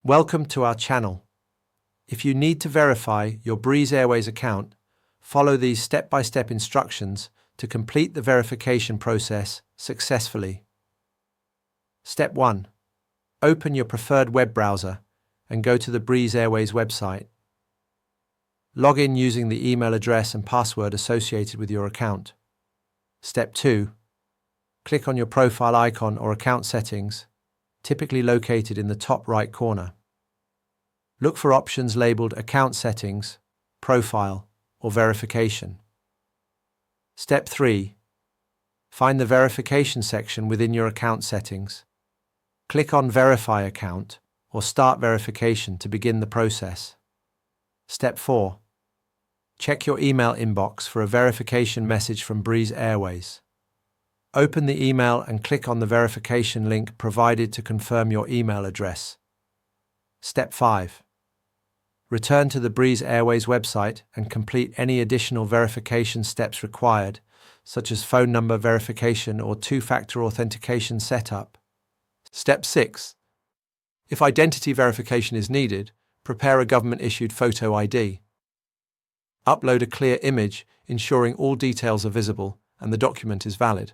Welcome to our channel. If you need to verify your Breeze Airways account, follow these step-by-step instructions to complete the verification process successfully. Step 1. Open your preferred web browser and go to the Breeze Airways website. Log in using the email address and password associated with your account. Step 2. Click on your profile icon or account settings, typically located in the top right corner. Look for options labeled Account Settings, Profile, or Verification. Step 3. Find the Verification section within your account settings. Click on Verify Account or Start Verification to begin the process. Step 4. Check your email inbox for a verification message from Breeze Airways. Open the email and click on the verification link provided to confirm your email address. Step 5. Return to the Breeze Airways website and complete any additional verification steps required, such as phone number verification or two-factor authentication setup. Step 6. If identity verification is needed, prepare a government-issued photo ID. Upload a clear image, ensuring all details are visible and the document is valid.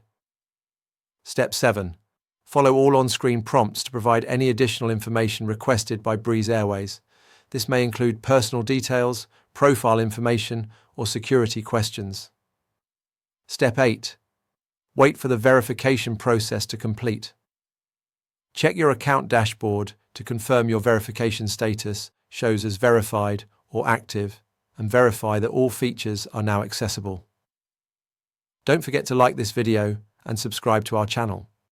Step 7. Follow all on-screen prompts to provide any additional information requested by Breeze Airways. This may include personal details, profile information, or security questions. Step 8. Wait for the verification process to complete. Check your account dashboard to confirm your verification status shows as verified or active, and verify that all features are now accessible. Don't forget to like this video and subscribe to our channel.